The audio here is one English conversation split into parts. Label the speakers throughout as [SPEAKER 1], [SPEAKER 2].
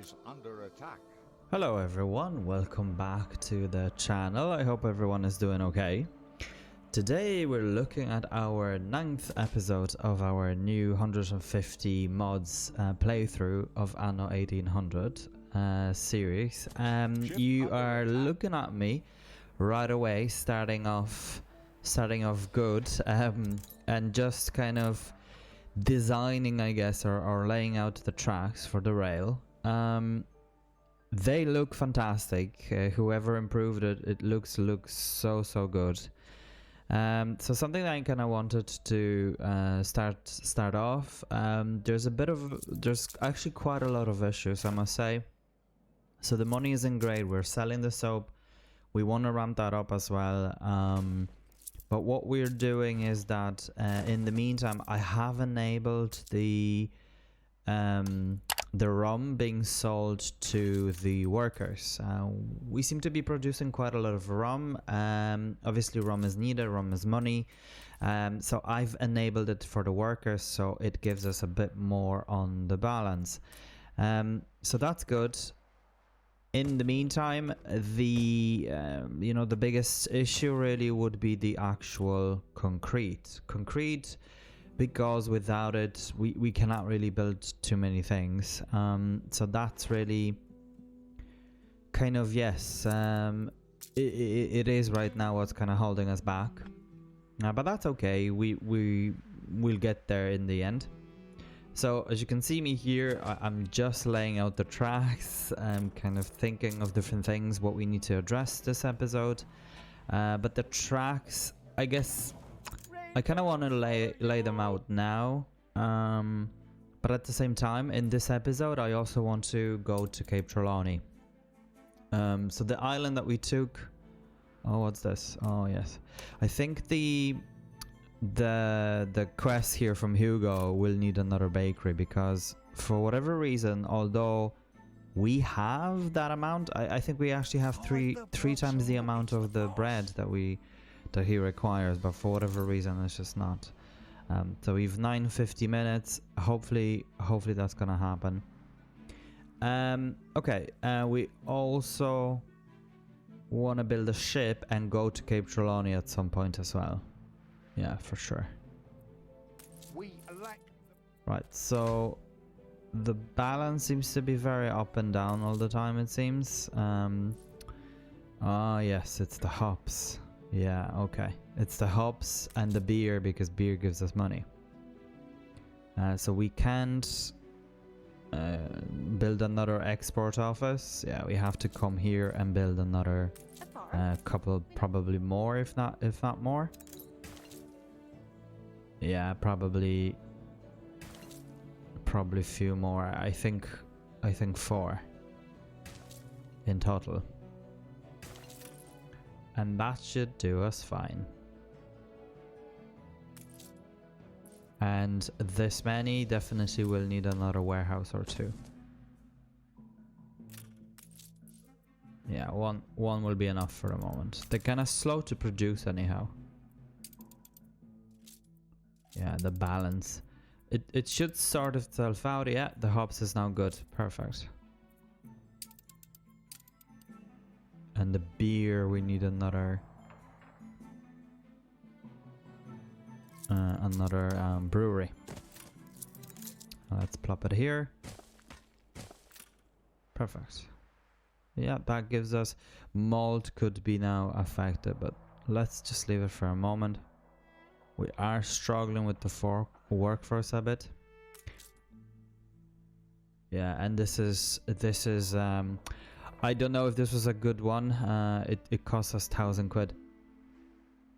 [SPEAKER 1] is under attack.
[SPEAKER 2] Hello everyone, welcome back to the channel. I hope everyone is doing okay. Today we're looking at our 9th episode of our new 150 mods playthrough of Anno 1800 series. You are looking at me right away, starting off good, and just kind of designing, I guess, or laying out the tracks for the rail. They look fantastic. Whoever improved it, it looks so good. So something that I kind of wanted to start off. There's actually quite a lot of issues, I must say. So the money isn't great. We're selling the soap. We want to ramp that up as well. But what we're doing is that in the meantime, I have enabled the rum being sold to the workers. We seem to be producing quite a lot of rum. Obviously rum is needed, rum is money. So I've enabled it for the workers, so it gives us a bit more on the balance. So that's good. In the meantime, the the biggest issue really would be the actual concrete. Because without it, we cannot really build too many things. So that's really kind of, yes, it is right now what's kind of holding us back. But that's okay. We'll get there in the end. So as you can see me here, I'm just laying out the tracks. I'm kind of thinking of different things, what we need to address this episode. But the tracks, I guess, I kind of want to lay them out now. But at the same time, in this episode, I also want to go to Cape Trelawney. So the island that we took... Oh, what's this? Oh, yes. I think the quest here from Hugo will need another bakery, because for whatever reason, although we have that amount, I think we actually have three times the amount of the bread that he requires, but for whatever reason it's just not. So we've 9:50 minutes. Hopefully that's gonna happen. Okay, we also want to build a ship and go to Cape Trelawney at some point as well. Yeah, for sure. Right, so the balance seems to be very up and down all the time, it seems. Yes, it's the hops. Yeah, okay. It's the hops and the beer, because beer gives us money. So we can't build another export office. Yeah, we have to come here and build another couple, probably more, if not more. Yeah, probably a few more. I think 4 in total. And that should do us fine. And this many definitely will need another warehouse or 2. Yeah, one will be enough for a moment. They're kind of slow to produce anyhow. Yeah, the balance. It should sort itself out. Yeah, the hops is now good. Perfect. And the beer, we need another brewery. Let's plop it here. Perfect. Yeah, that gives us... Malt could be now affected, but let's just leave it for a moment. We are struggling with the workforce a bit. Yeah, and this is I don't know if this was a good one. It cost us 1,000 quid.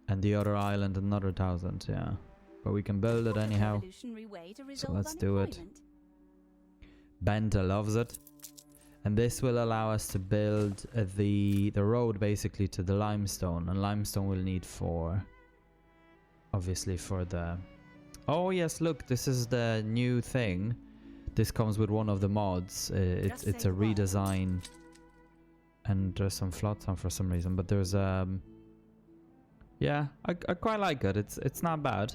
[SPEAKER 2] And the other island another 1,000, yeah. But we can build it anyhow. So let's do it. Benta loves it. And this will allow us to build the road basically to the limestone. And limestone we'll need for... Obviously for the... Oh yes, look, this is the new thing. This comes with one of the mods. It's a redesign. And there's some flotsam for some reason, but there's yeah, I quite like it. It's not bad.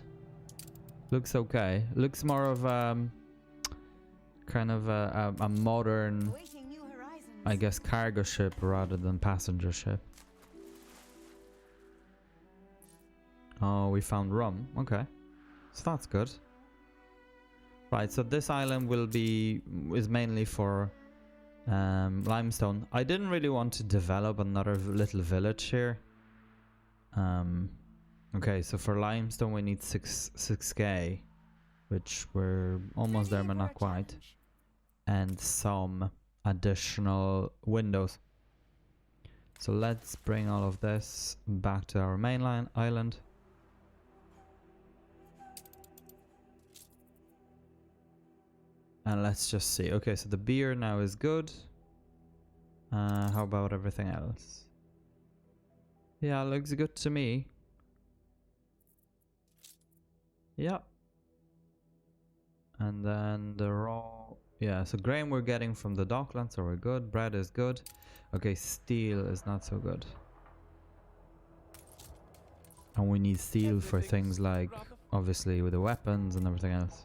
[SPEAKER 2] Looks okay. Looks more of kind of a modern I guess, cargo ship rather than passenger ship. Oh, we found rum. Okay. So that's good. Right, so this island is mainly for limestone. I didn't really want to develop another little village here. Okay, so for limestone we need 6k, which we're almost there but not quite. And some additional windows. So let's bring all of this back to our mainland island. And let's just see. Okay, so the beer now is good. How about everything else? Yeah, looks good to me. Yeah. And then the raw... Yeah, so grain we're getting from the dockland, so we're good. Bread is good. Okay, steel is not so good. And we need steel for things like, obviously, with the weapons and everything else.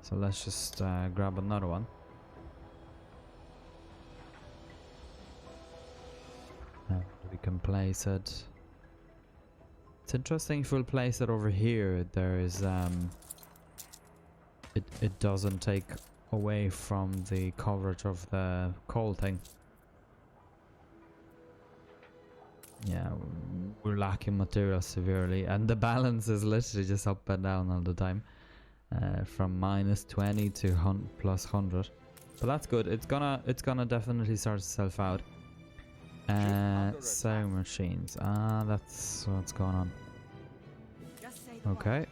[SPEAKER 2] So let's just grab another one. And we can place it. It's interesting if we'll place it over here. There is it doesn't take away from the coverage of the coal thing. Yeah, we're lacking materials severely, and the balance is literally just up and down all the time. From -20 to +100, but that's good. It's gonna definitely sort itself out. Sewing machines. That's what's going on. Okay,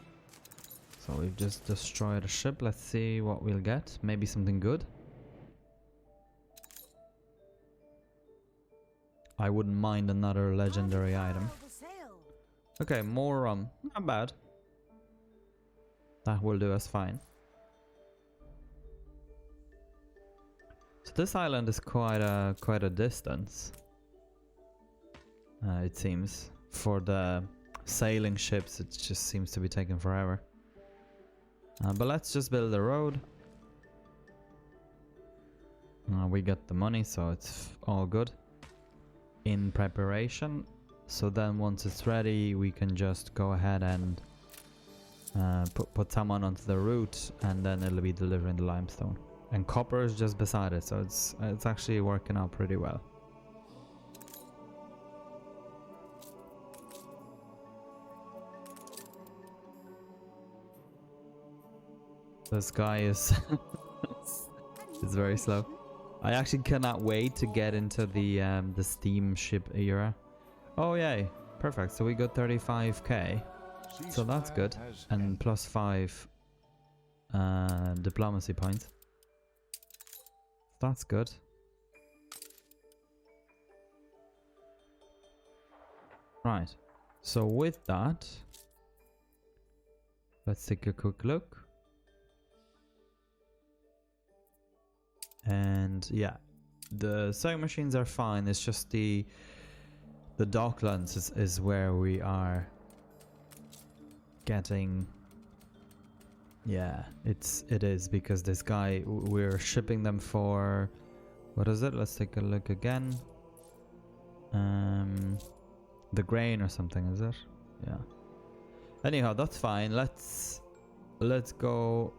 [SPEAKER 2] so we've just destroyed a ship. Let's see what we'll get. Maybe something good. I wouldn't mind another legendary item. Okay, more rum. Not bad. That will do us fine. So this island is quite a distance. It seems. For the sailing ships, it just seems to be taking forever. But let's just build a road. We got the money, so it's all good. In preparation. So then once it's ready, we can just go ahead and put someone onto the route, and then it'll be delivering the limestone. And copper is just beside it, so it's actually working out pretty well. This guy is is very slow. I actually cannot wait to get into the steamship era. Oh yay, perfect. So we got 35k. So that's good. And +5 diplomacy points. That's good. Right. So with that, let's take a quick look. And yeah, the sewing machines are fine. It's just the docklands is where we are getting. Yeah, it is because this guy, we're shipping them for, what is it? Let's take a look again. The grain or something, is it? Yeah. Anyhow, that's fine. Let's go.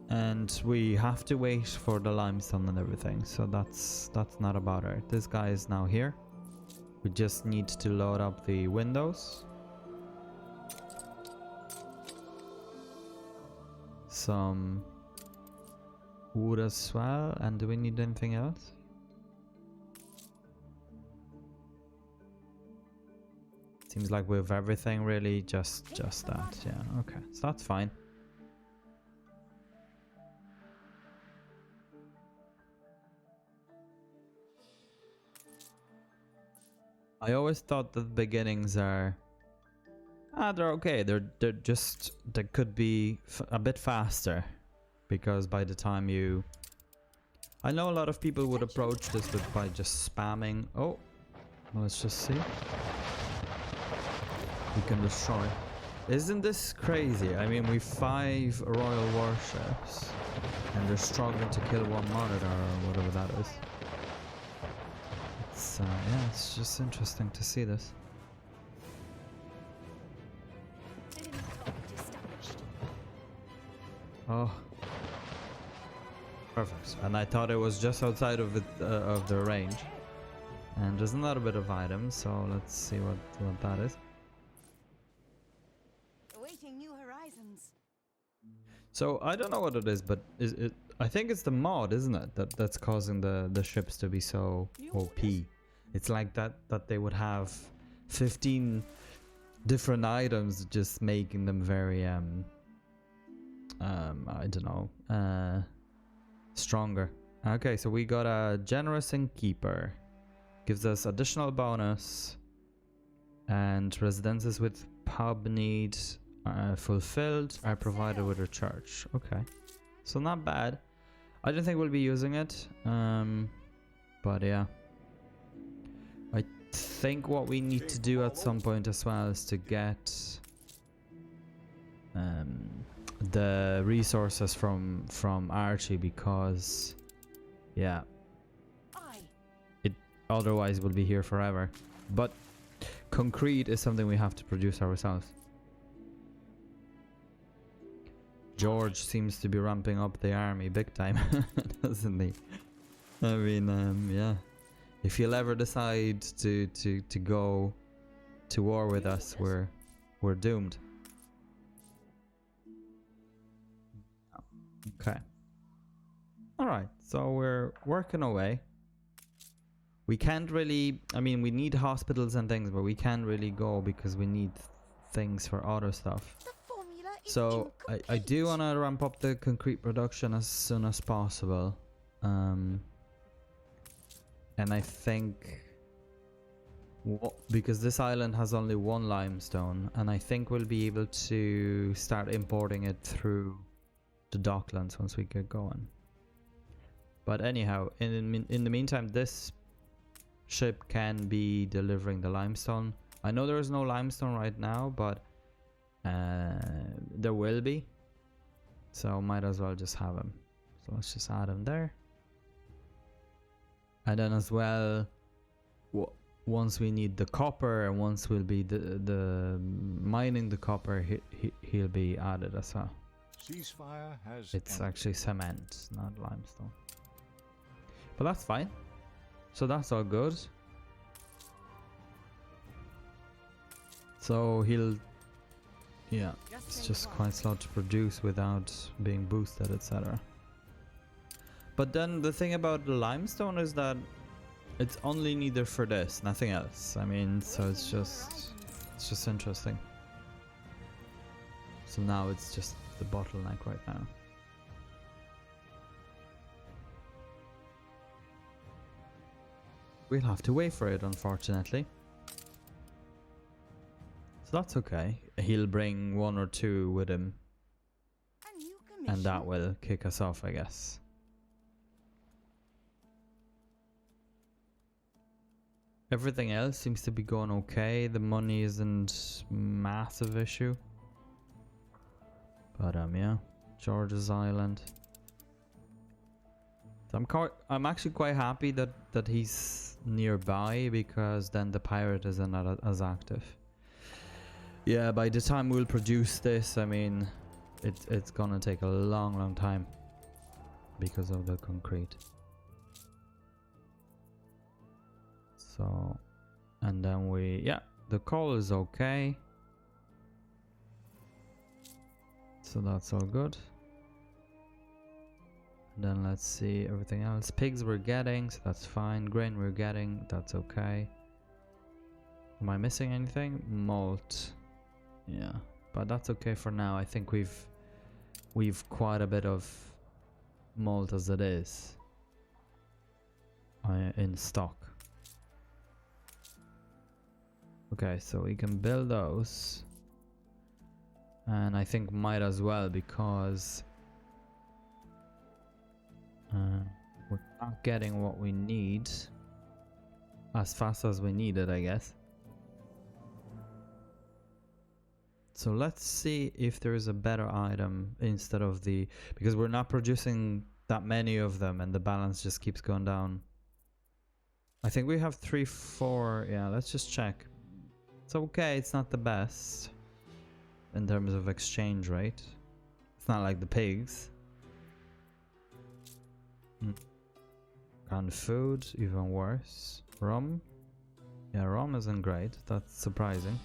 [SPEAKER 2] And we have to wait for the limestone and everything, so that's not a bother. This guy is now here. We just need to load up the windows. Some wood as well. And do we need anything else? Seems like we have everything really, just that. Yeah, okay, so that's fine. I always thought that the beginnings are... they're okay. They're just... They could be a bit faster. Because by the time you... I know a lot of people would approach this by just spamming... Oh! Let's just see. We can destroy. Isn't this crazy? I mean, we've 5 royal warships, and they're struggling to kill one monitor or whatever that is. It's yeah, it's just interesting to see this. Oh, perfect. And I thought it was just outside of it of the range. And there's another bit of items, so let's see what that is.
[SPEAKER 1] Awaiting new horizons.
[SPEAKER 2] So I don't know what it is, but is it? I think it's the mod, isn't it? That's causing the ships to be so OP. It's like that they would have 15 different items, just making them very I don't know, stronger. Okay, so we got a generous innkeeper. Gives us additional bonus, and residences with pub need fulfilled are provided with a church. Okay, so not bad. I don't think we'll be using it, but yeah. I think what we need to do at some point as well is to get the resources from Archie, because yeah, it otherwise will be here forever. But concrete is something we have to produce ourselves. George seems to be ramping up the army big time, doesn't he? I mean, yeah. If he'll ever decide to go to war with us, we're doomed. Okay. Alright, so we're working away. We can't really, I mean, we need hospitals and things, but we can't really go because we need things for other stuff. So I do want to ramp up the concrete production as soon as possible. And I think because this island has only 1 limestone, and I think we'll be able to start importing it through the docklands once we get going. But anyhow, in the meantime, this ship can be delivering the limestone. I know there is no limestone right now, but there will be, so might as well just have him. So let's just add him there, and then as well, once we need the copper and once we'll be the mining the copper, he'll be added as well.
[SPEAKER 3] Ceasefire has
[SPEAKER 2] it's
[SPEAKER 3] ended.
[SPEAKER 2] Actually cement, not limestone, but that's fine. So that's all good. So he'll, yeah, it's just quite slow to produce without being boosted, etc. But then the thing about the limestone is that it's only needed for this, nothing else. I mean, so it's just interesting. So now it's just the bottleneck right now. We'll have to wait for it, unfortunately. So that's okay. He'll bring 1 or 2 with him, and that will kick us off, I guess. Everything else seems to be going okay. The money isn't massive issue. But yeah, George's Island. So I'm actually quite happy that he's nearby, because then the pirate isn't as active. Yeah, by the time we'll produce this, I mean, it's gonna take a long time because of the concrete. So, and then the coal is okay. So that's all good. And then let's see everything else. Pigs we're getting, so that's fine. Grain we're getting, that's okay. Am I missing anything? Malt. Yeah, but that's okay for now. I think we've quite a bit of malt as it is in stock. Okay, so we can build those, and I think might as well, because we're not getting what we need as fast as we need it, I guess. So let's see if there is a better item instead of the... Because we're not producing that many of them and the balance just keeps going down. I think we have 3, 4... Yeah, let's just check. It's okay, it's not the best in terms of exchange rate. It's not like the pigs. Canned food, even worse. Rum? Yeah, rum isn't great. That's surprising.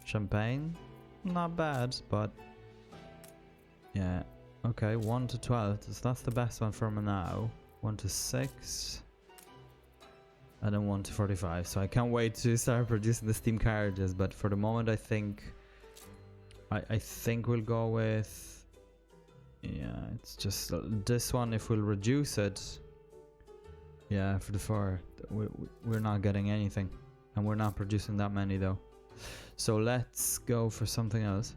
[SPEAKER 2] Champagne? Not bad, but... Yeah. Okay, 1 to 12. So that's the best one for me now. 1 to 6. And then 1 to 45. So I can't wait to start producing the steam carriages. But for the moment, I think... I think we'll go with... Yeah, it's just this one. If we'll reduce it... Yeah, for the 4, we're not getting anything. And we're not producing that many though. So let's go for something else.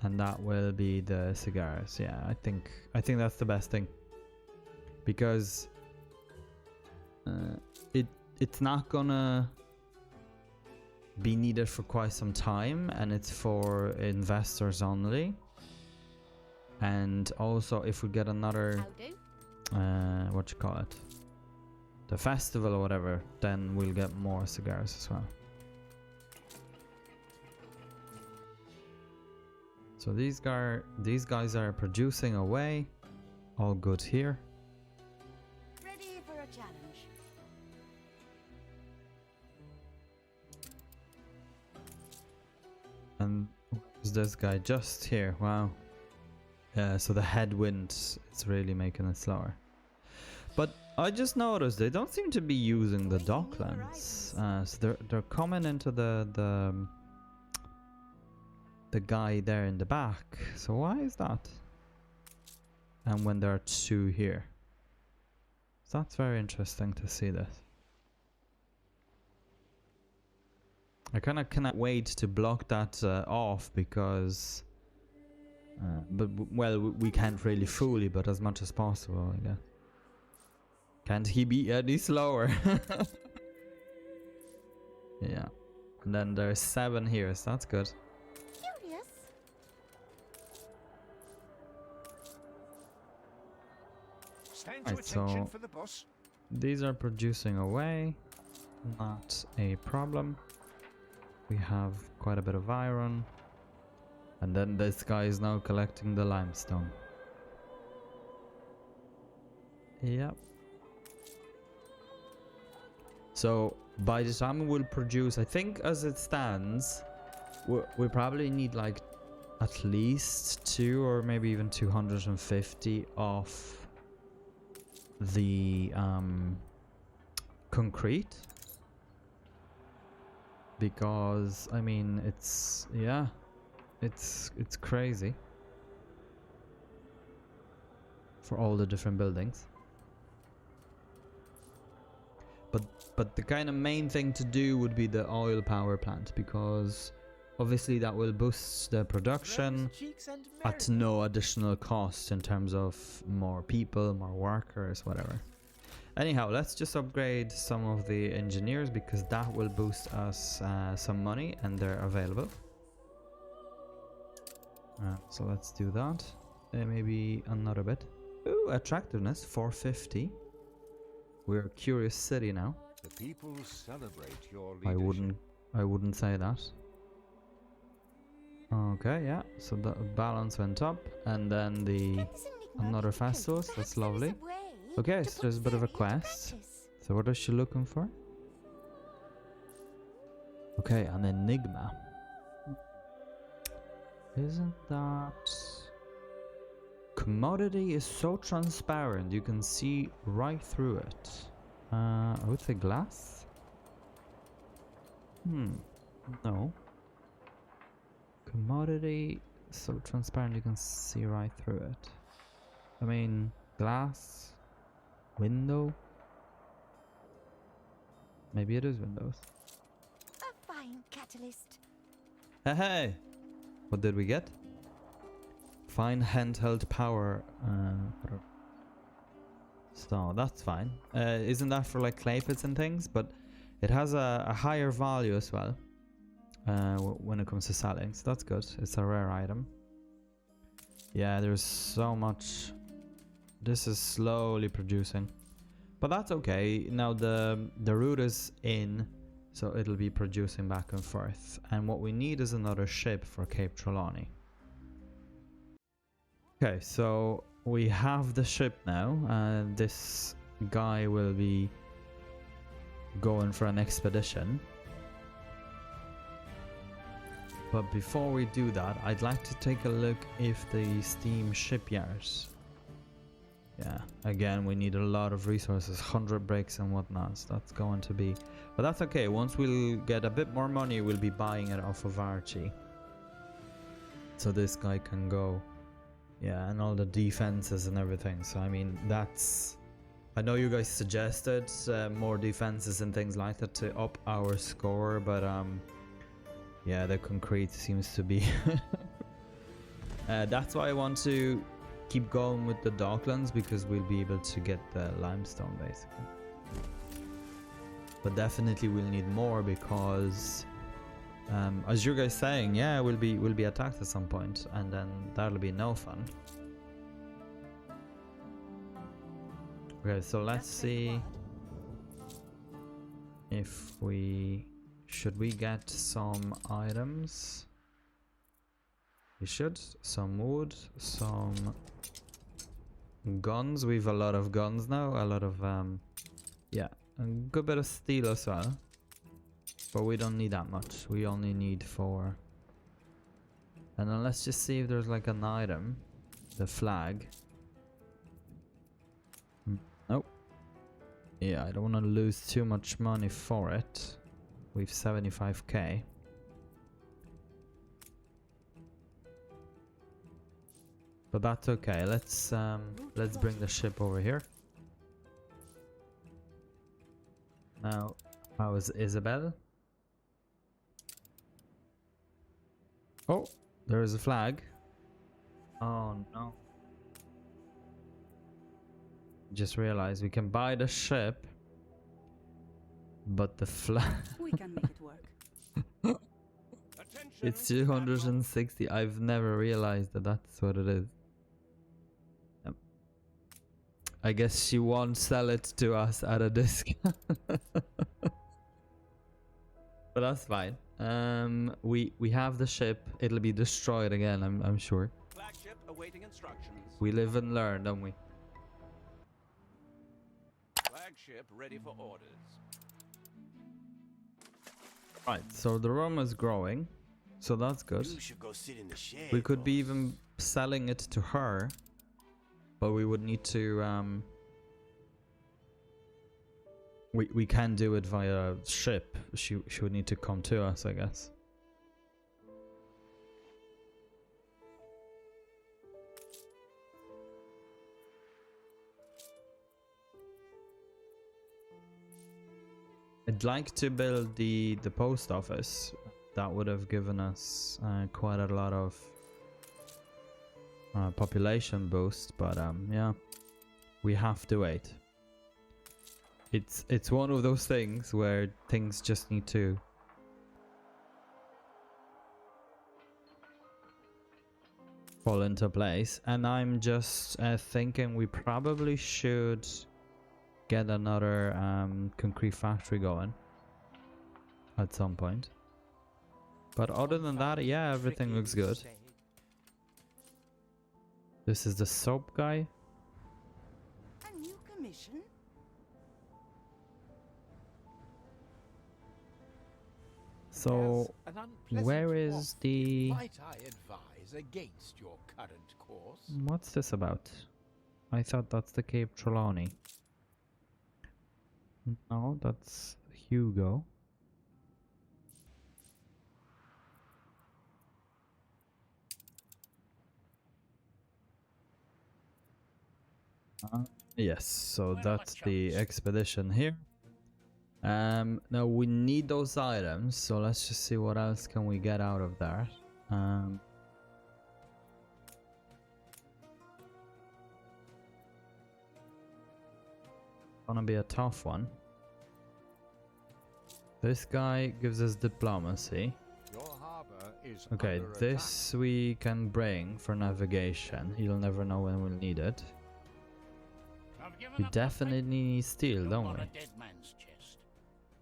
[SPEAKER 2] And that will be the cigars. Yeah, I think that's the best thing. Because it's not gonna be needed for quite some time, and it's for investors only. And also if we get another what you call it, the festival or whatever, then we'll get more cigars as well. So these guys are producing away. All good here.
[SPEAKER 1] Ready for a challenge.
[SPEAKER 2] And who's this guy just here? Wow. Yeah, so the headwind is really making it slower. But I just noticed they don't seem to be using the docklands. So they're coming into the guy there in the back. So why is that? And when there are 2 here. So that's very interesting to see this. I kind of cannot wait to block that off because... but well, we can't really fully, but as much as possible, I guess. Can't he be any slower? Yeah. And then there's 7 here, so that's good.
[SPEAKER 1] Curious.
[SPEAKER 3] Stand to
[SPEAKER 2] Right,
[SPEAKER 3] attention
[SPEAKER 2] so
[SPEAKER 3] for the boss.
[SPEAKER 2] these are producing away. Not a problem. We have quite a bit of iron. And then this guy is now collecting the limestone. Yep. So by the time we'll produce, I think as it stands, we probably need like at least 2 or maybe even 250 of the concrete. Because I mean it's it's crazy for all the different buildings. But the kind of main thing to do would be the oil power plant, because obviously that will boost the production at no additional cost in terms of more people, more workers, whatever. Anyhow, let's just upgrade some of the engineers because that will boost us some money, and they're available. So let's do that. Maybe another bit. Ooh, attractiveness 450. We're a curious city now.
[SPEAKER 3] The people celebrate your leadership.
[SPEAKER 2] I wouldn't say that. Okay, yeah. So the balance went up, and then the another festivals. That's lovely. Okay, so there's a bit of a quest. So what is she looking for? Okay, an enigma. Isn't that... Commodity is so transparent, you can see right through it. I would say glass? No. Commodity, so transparent you can see right through it. I mean, glass, window. Maybe it is windows.
[SPEAKER 1] A fine catalyst.
[SPEAKER 2] Hey! What did we get? Fine handheld power. So that's fine. Isn't that for like clay pits and things? But It has a higher value as well when it comes to selling, so that's good. It's a rare item. Yeah, there's so much. This is slowly producing, but that's okay. Now the route is in, so it'll be producing back and forth. And what we need is another ship for Cape Trelawney. Okay, so we have the ship now. This guy will be going for an expedition. But before we do that, I'd like to take a look if the Steam shipyards. Yeah, again, we need a lot of resources, 100 bricks and whatnot. So that's going to be, but that's okay. Once we'll get a bit more money, we'll be buying it off of Archie. So this guy can go. Yeah, and all the defenses and everything. So I mean, that's, I know you guys suggested more defenses and things like that to up our score, but yeah, the concrete seems to be that's why I want to keep going with the docklands, because we'll be able to get the limestone basically. But definitely we'll need more, because as you guys saying, yeah, we'll be attacked at some point, and then that'll be no fun. Okay, so let's see if we should we get some items. We should. Some wood, some guns. We've a lot of guns now, a lot of yeah, a good bit of steel as well. But we don't need that much. We only need 4. And then let's just see if there's like an item. The flag. Nope. Yeah, I don't want to lose too much money for it. We've 75k. But that's okay. Let's bring the ship over here. Now, how is Isabel? Oh, there is a flag. Oh no. Just realized we can buy the ship, but the flag.
[SPEAKER 4] We can make it work.
[SPEAKER 2] It's 260. I've never realized that that's what it is. I guess she won't sell it to us at a discount. But that's fine. We have the ship. It'll be destroyed again, I'm sure.
[SPEAKER 5] Flagship awaiting instructions.
[SPEAKER 2] We live and learn, don't we?
[SPEAKER 5] Flagship ready for orders.
[SPEAKER 2] Right, so the rum is growing, so that's good.
[SPEAKER 6] You should go sit in the shed.
[SPEAKER 2] We could be
[SPEAKER 6] boss.
[SPEAKER 2] even selling it to her, but we would need to we can do it via ship. She would need to come to us, I guess. I'd like to build the post office. That would have given us quite a lot of population boost, but yeah, we have to wait. It's one of those things where things just need to fall into place, and I'm just thinking we probably should get another concrete factory going at some point. But other than that, yeah, everything looks good. This is the soap guy.
[SPEAKER 1] A new commission?
[SPEAKER 2] So
[SPEAKER 7] As an unpleasant
[SPEAKER 2] where is
[SPEAKER 7] thought,
[SPEAKER 2] the...
[SPEAKER 7] Might I advise against your current course?
[SPEAKER 2] What's this about? I thought that's the Cape Trelawney. No, that's Hugo. Yes, so that's the expedition here. Now we need those items, so let's just see what else can we get out of there. Gonna be a tough one. This guy gives us diplomacy.
[SPEAKER 3] Your harbor is
[SPEAKER 2] Okay,
[SPEAKER 3] under
[SPEAKER 2] this we can bring for navigation. You'll never know when we'll need it. We definitely need steel, don't we?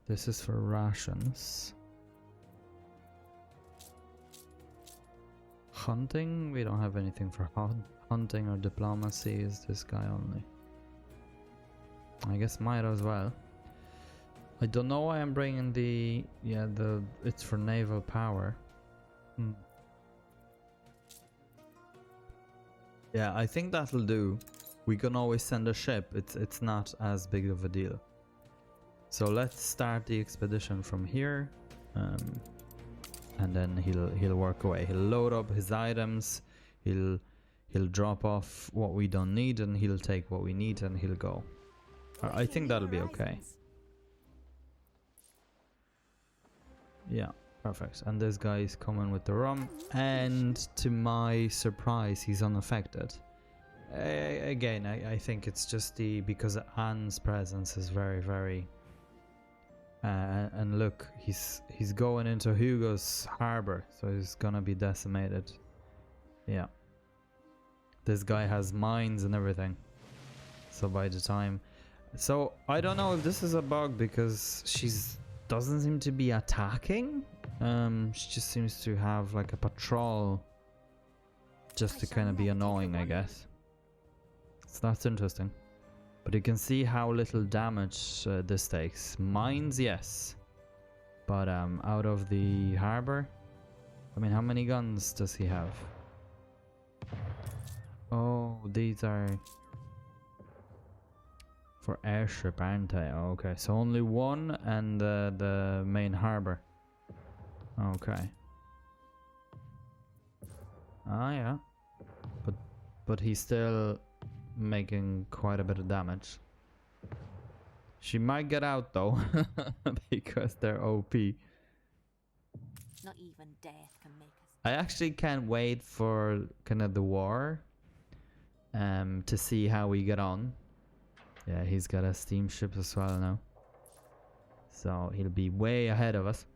[SPEAKER 2] This is for rations. Hunting? We don't have anything for hunting or diplomacy. Is this guy only? I guess might as well. I don't know why I'm bringing the... Yeah, it's for naval power. Yeah, I think that'll do. We can always send a ship. It's not as big of a deal. So let's start the expedition from here, and then he'll work away. He'll load up his items. He'll drop off what we don't need, and he'll take what we need, and he'll go. I think that'll be okay. Yeah, perfect. And this guy is coming with the rum, and to my surprise, he's unaffected. Again, I think it's just because Anne's presence is very, very. And look, he's going into Hugo's harbor, so he's gonna be decimated. Yeah. This guy has mines and everything. So by the time, so I don't know if this is a bug because she's doesn't seem to be attacking. She just seems to have like a patrol, just to kind of be annoying, I guess. So that's interesting. But you can see how little damage this takes. Mines, yes. But out of the harbor, I mean, how many guns does he have? Oh, these are for airship, aren't they? Oh, okay, so only one and the main harbor. Okay. Ah, yeah. But he's still making quite a bit of damage. She might get out though, because they're OP.
[SPEAKER 4] Not even death can make us.
[SPEAKER 2] I actually can't wait for kind of the war, to see how we get on. Yeah, he's got a steamship as well now, so he'll be way ahead of us,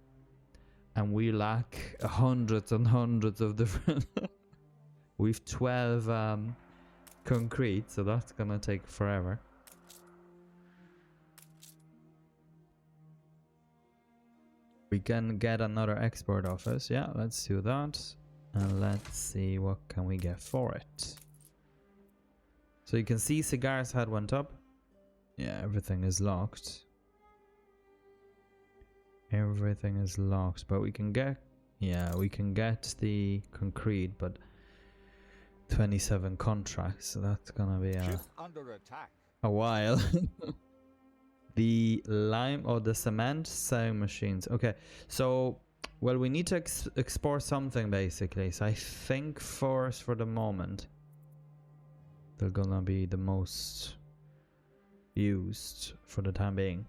[SPEAKER 2] and we lack hundreds and hundreds of different. We've 12 concrete, so that's gonna take forever. We can get another export office. Yeah, let's do that, and let's see what can we get for it. So you can see Cigar's head went up. Yeah, everything is locked. Everything is locked, but we can get, yeah, we can get the concrete, but 27 contracts, so that's gonna be
[SPEAKER 3] Ship under attack.
[SPEAKER 2] a while. The lime or the cement sewing machines. Okay, so well, we need to export something basically. So I think for the moment, they're gonna be the most used for the time being.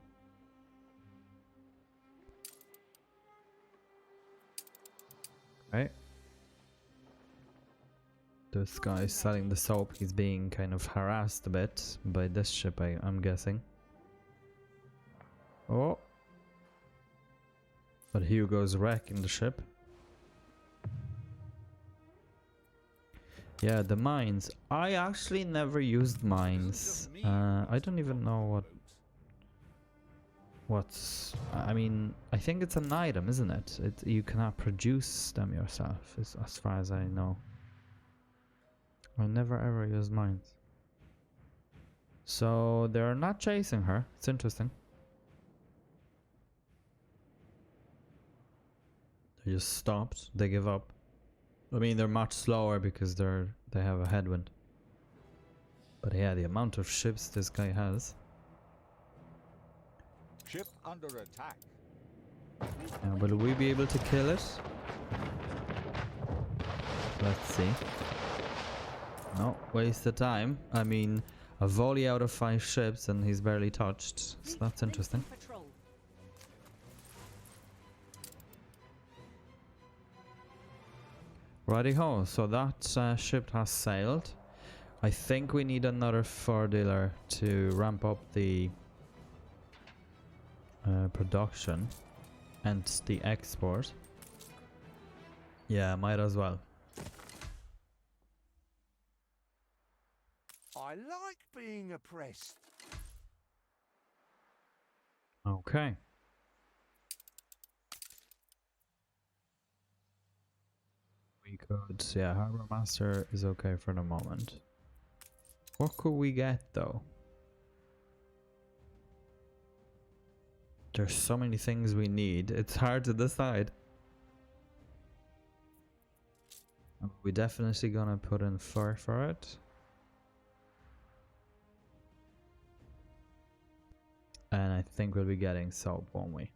[SPEAKER 2] Right. This guy is selling the soap. He's being kind of harassed a bit by this ship, I'm guessing. Oh. But Hugo's wrecking the ship. Yeah, the mines. I actually never used mines. I don't even know what's... I mean, I think it's an item, isn't it? You cannot produce them yourself, as far as I know. I never ever used mines. So they're not chasing her. It's interesting. They just stopped. They give up. I mean, they're much slower because they have a headwind. But yeah, the amount of ships this guy has.
[SPEAKER 3] Ship under attack.
[SPEAKER 2] Will we be able to kill it? Let's see. No, waste of time. I mean, a volley out of 5 ships and he's barely touched. So that's interesting. Righty-ho, so that ship has sailed. I think we need another 4-dealer to ramp up the production. And the export. Yeah, might as well.
[SPEAKER 3] I like being oppressed.
[SPEAKER 2] Okay. We could, yeah, Harbor Master is okay for the moment. What could we get though? There's so many things we need, it's hard to decide. We definitely gonna put in fur for it. And I think we'll be getting soap, won't we?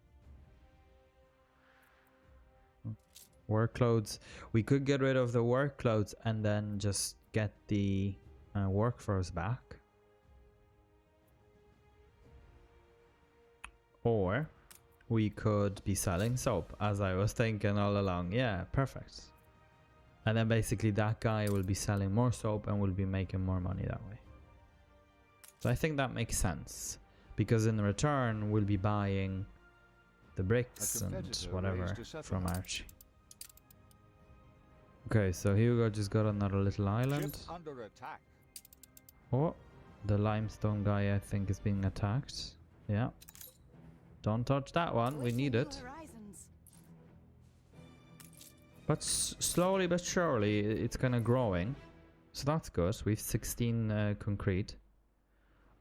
[SPEAKER 2] Work clothes. We could get rid of the work clothes and then just get the workforce back. Or we could be selling soap, as I was thinking all along. Yeah, perfect. And then basically that guy will be selling more soap and will be making more money that way. So I think that makes sense. Because in return, we'll be buying the bricks and whatever from Archie. Okay, so Hugo just got another little island.
[SPEAKER 3] Ship under attack.
[SPEAKER 2] Oh, the limestone guy I think is being attacked. Yeah. Don't touch that one, we need it. But slowly but surely it's kind of growing. So that's good. We've 16 concrete.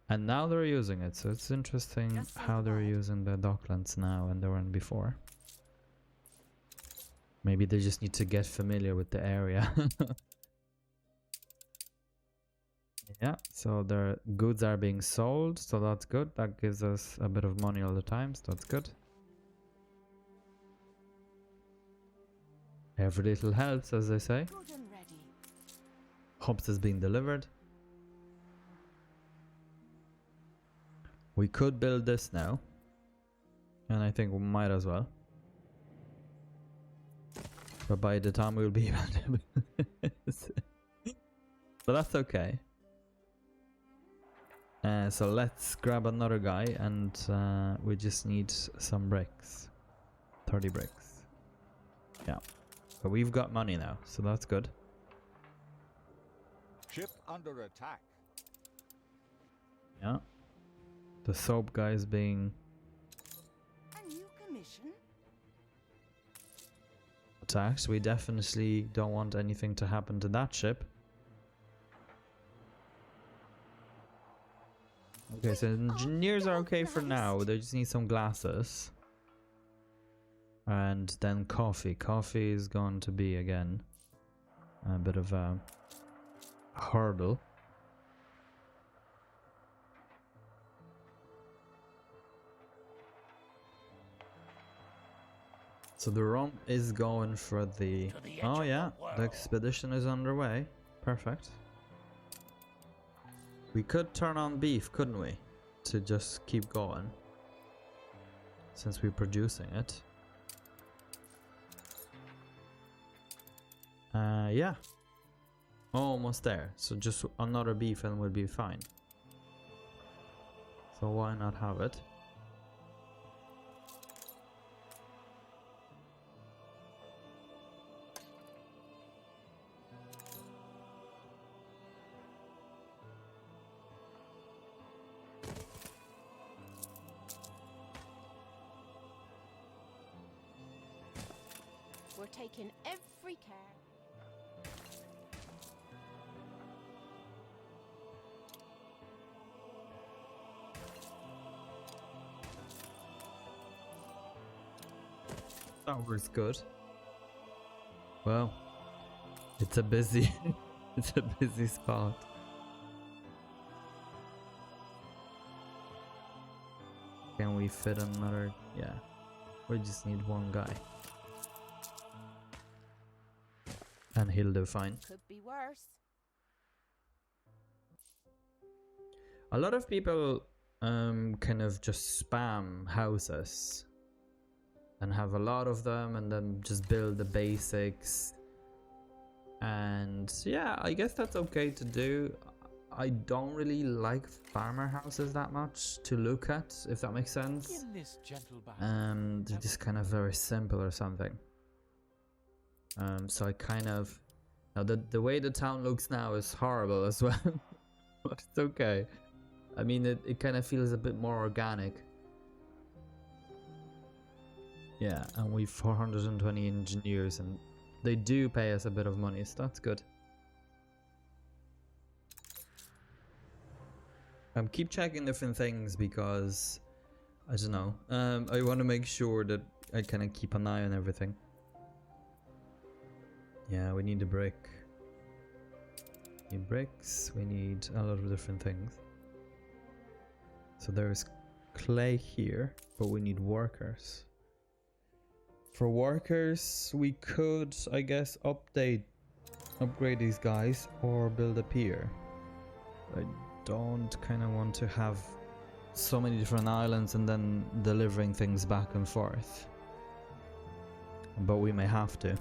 [SPEAKER 2] And now they're using it, so it's interesting how they're using the docklands now and they weren't before. Maybe they just need to get familiar with the area. Yeah, so their goods are being sold, so that's good. That gives us a bit of money all the time, so that's good. Every little helps, as they say. Hops is being delivered. We could build this now. And I think we might as well. But by the time we'll be able to build this. But that's okay. So let's grab another guy and we just need some bricks. 30 bricks. Yeah. So we've got money now, so that's good.
[SPEAKER 3] Ship under attack.
[SPEAKER 2] Yeah. The soap guy is being
[SPEAKER 1] A new commission?
[SPEAKER 2] attacked. We definitely don't want anything to happen to that ship. Okay, so engineers are okay for now. They just need some glasses. And then coffee. Coffee is going to be, again, a bit of a hurdle. So the rum is going for the... Oh yeah, the expedition is underway. Perfect. We could turn on beef, couldn't we? To just keep going. Since we're producing it. Yeah. Almost there. So just another beef and we'll be fine. So why not have it?
[SPEAKER 6] We're taking every care.
[SPEAKER 2] That works good. Well, it's a busy, it's a busy spot. Can we fit another? Yeah, we just need one guy. And he'll do fine.
[SPEAKER 6] Could be worse.
[SPEAKER 2] A lot of people kind of just spam houses and have a lot of them and then just build the basics. And yeah, I guess that's okay to do. I don't really like farmer houses that much to look at, if that makes sense.
[SPEAKER 7] In this gentle bound,
[SPEAKER 2] They're just kind of very simple or something. So I kind of... Now, the way the town looks now is horrible as well. But it's okay. I mean, it kind of feels a bit more organic. Yeah, and we've 420 engineers, and they do pay us a bit of money, so that's good. Keep checking different things because, I don't know, I want to make sure that I kind of keep an eye on everything. Yeah, we need a brick. We need bricks, we need a lot of different things. So there's clay here, but we need workers. For workers, we could, I guess, upgrade these guys or build a pier. I don't kind of want to have so many different islands and then delivering things back and forth. But we may have to.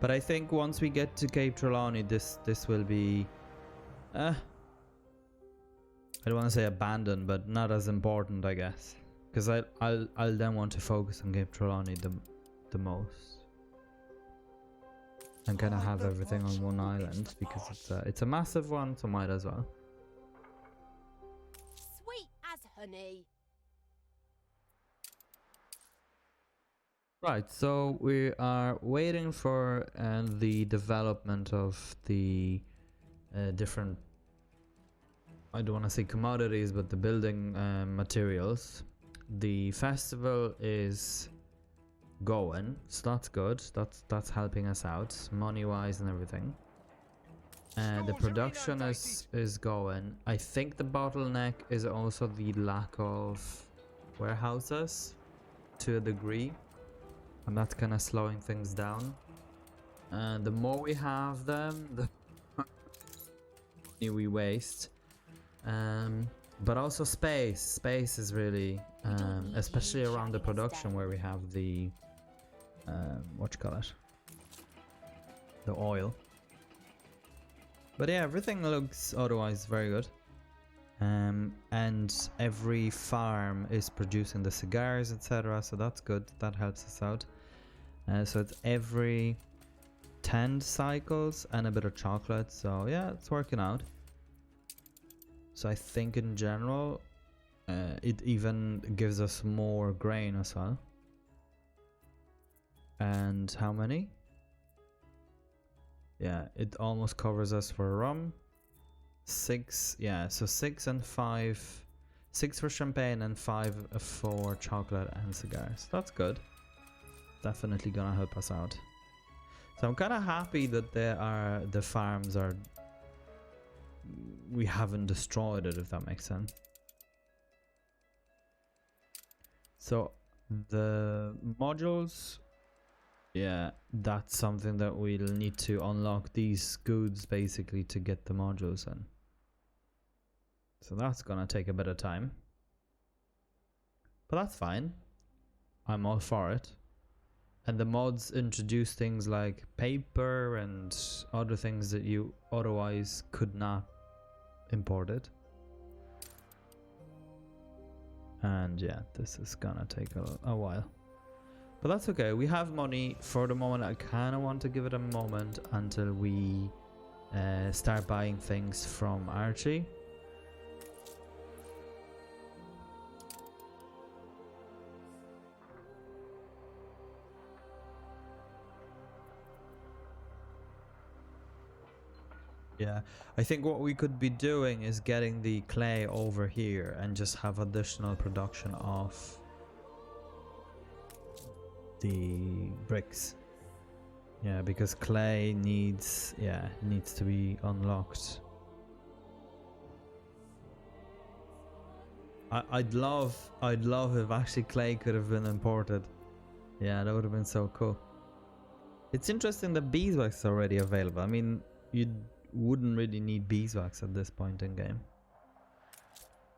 [SPEAKER 2] But I think once we get to Cape Trelawney, this will be... I don't want to say abandoned, but not as important, I guess. Because I'll then want to focus on Cape Trelawney the most. And kind of have everything on one island, because it's a massive one, so might as well.
[SPEAKER 6] Sweet as honey.
[SPEAKER 2] Right, so we are waiting for the development of the different, I don't want to say commodities, but the building materials. The festival is going, so that's good. That's helping us out money-wise and everything. The production is going. I think the bottleneck is also the lack of warehouses to a degree. And that's kind of slowing things down. And the more we have them, the more money we waste. But also space. Space is really, especially around the production where we have the, what you call it? The oil. But yeah, everything looks otherwise very good. And every farm is producing the cigars, etc. So that's good. That helps us out. So it's every 10 cycles and a bit of chocolate. So yeah, it's working out. So I think in general, it even gives us more grain as well. And how many? Yeah, it almost covers us for rum. 6, yeah, so 6 and 5, 6 for champagne and 5 for chocolate and cigars. That's good. Definitely gonna help us out. So I'm kind of happy that the farms are, we haven't destroyed it, if that makes sense. So the modules, yeah, that's something that we'll need to unlock these goods basically to get the modules in. So that's gonna take a bit of time. But that's fine. I'm all for it. And the mods introduce things like paper and other things that you otherwise could not import it. And yeah, this is gonna take a while. But that's okay, we have money for the moment. I kind of want to give it a moment until we start buying things from Archie. Yeah, I think what we could be doing is getting the clay over here and just have additional production of the bricks. Yeah, because clay needs to be unlocked. I'd love if actually clay could have been imported. Yeah, that would have been so cool. It's interesting that beeswax is already available. I mean, you wouldn't really need beeswax at this point in game.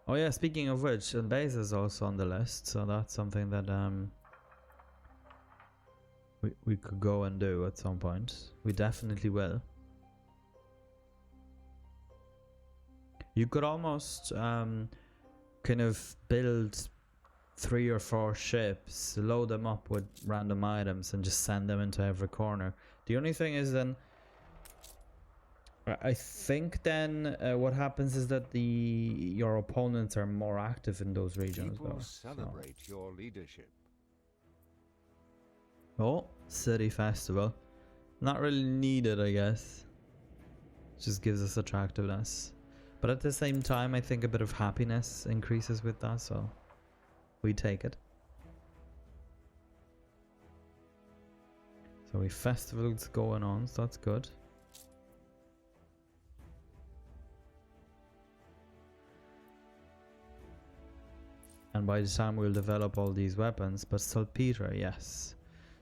[SPEAKER 2] Oh yeah, speaking of which, base is also on the list, so that's something that we could go and do at some point. We definitely will. You could almost kind of build 3 or 4 ships, load them up with random items, and just send them into every corner. The only thing is then, I think then what happens is that your opponents are more active in those regions.
[SPEAKER 3] People
[SPEAKER 2] Though,
[SPEAKER 3] celebrate your leadership.
[SPEAKER 2] Oh, city festival. Not really needed, I guess. Just gives us attractiveness. But at the same time, I think a bit of happiness increases with that, so we take it. So we festivals going on, so that's good. And by the time we'll develop all these weapons, but saltpeter, yes.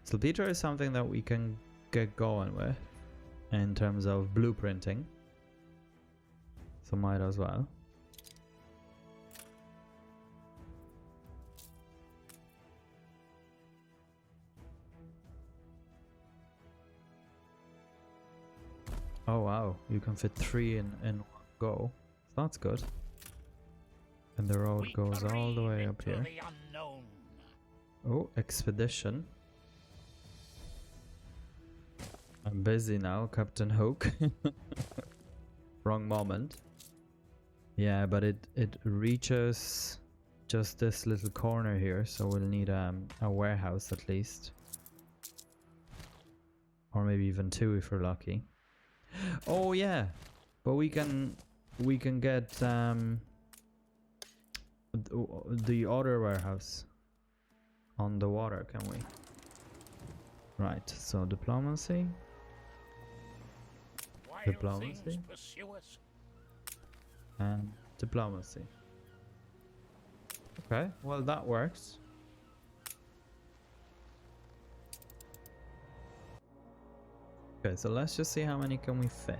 [SPEAKER 2] Saltpeter is something that we can get going with in terms of blueprinting. So might as well. Oh wow, you can fit 3 in one go. So that's good. And the road goes all the way up here. Oh, expedition. I'm busy now, Captain Hook. Wrong moment. Yeah, but it reaches just this little corner here, so we'll need a warehouse at least. Or maybe even 2 if we're lucky. Oh yeah, but we can get the other warehouse on the water, can we? Right, so diplomacy. Diplomacy. And diplomacy. Okay, well that works. Okay, so let's just see how many can we fit.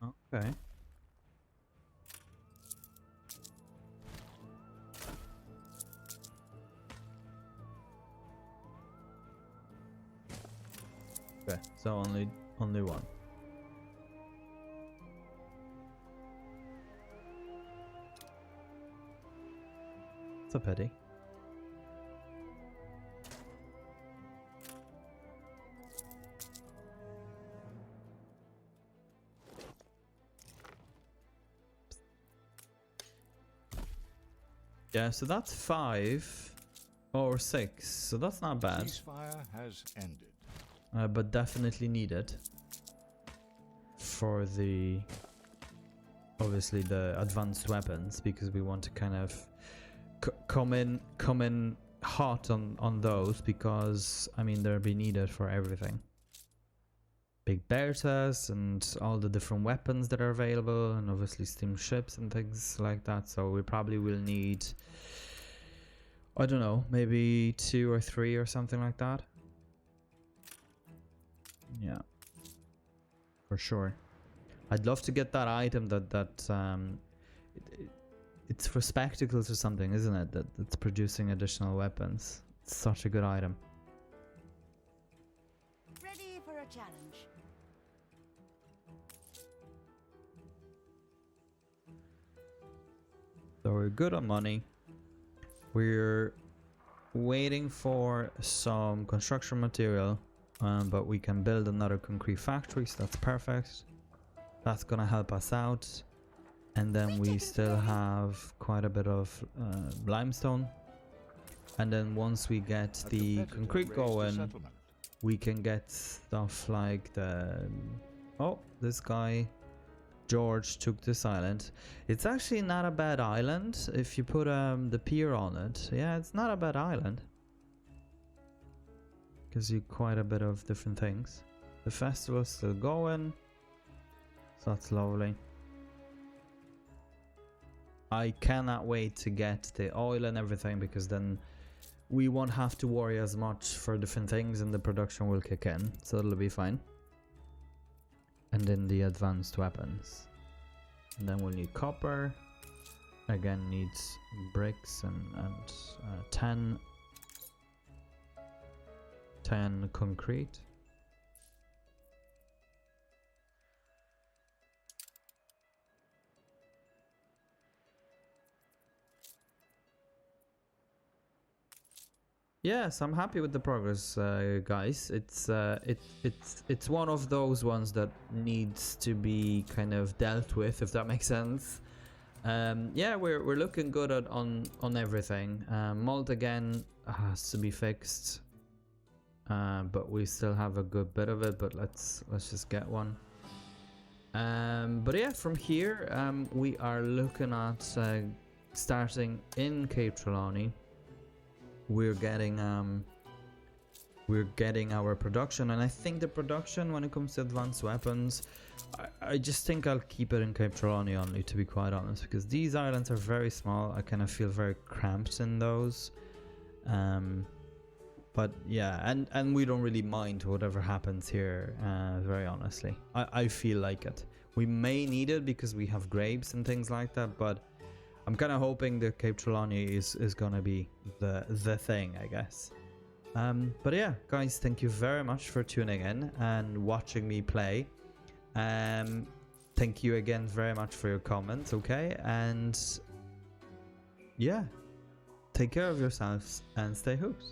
[SPEAKER 2] Okay. Okay, so only one. It's a pity. Yeah, so that's 5 or 6, so that's not bad.
[SPEAKER 3] Ceasefire has ended.
[SPEAKER 2] But definitely needed for the obviously the advanced weapons, because we want to kind of come in hot on those, because I mean they'll be needed for everything. Big Bertas and all the different weapons that are available, and obviously steam ships and things like that. So we probably will need, I don't know, maybe 2 or 3 or something like that. Yeah, for sure. I'd love to get that item it's for spectacles or something, isn't it? That's producing additional weapons. It's such a good item.
[SPEAKER 1] Ready for a challenge.
[SPEAKER 2] So we're good on money. We're waiting for some construction material, but we can build another concrete factory, so that's perfect. That's gonna help us out. And then we still have quite a bit of limestone. And then once we get the concrete going, we can get stuff like the... Oh, this guy George took this island. It's actually not a bad island if you put the pier on it. Yeah, it's not a bad island. Gives you quite a bit of different things. The festival's still going, so that's lovely. I cannot wait to get the oil and everything, because then we won't have to worry as much for different things and the production will kick in, so it'll be fine. And then the advanced weapons. And then we'll need copper. Again, needs bricks and 10 concrete. yes, I'm happy with the progress, guys. It's one of those ones that needs to be kind of dealt with, if that makes sense. Yeah, we're looking good on everything. Mold again has to be fixed, but we still have a good bit of it. But let's just get one. But yeah, from here we are looking at starting in Cape Trelawney. We're getting our production, and I think the production when it comes to advanced weapons, I just think I'll keep it in Cape Trelawney only, to be quite honest, because these islands are very small. I kind of feel very cramped in those. But yeah, and we don't really mind whatever happens here, very honestly. I feel like it. We may need it because we have grapes and things like that, but I'm kind of hoping that Cape Trelawney is gonna be the thing, I guess. But yeah, guys, thank you very much for tuning in and watching me play. Thank you again very much for your comments, okay? And yeah, take care of yourselves and stay hooked.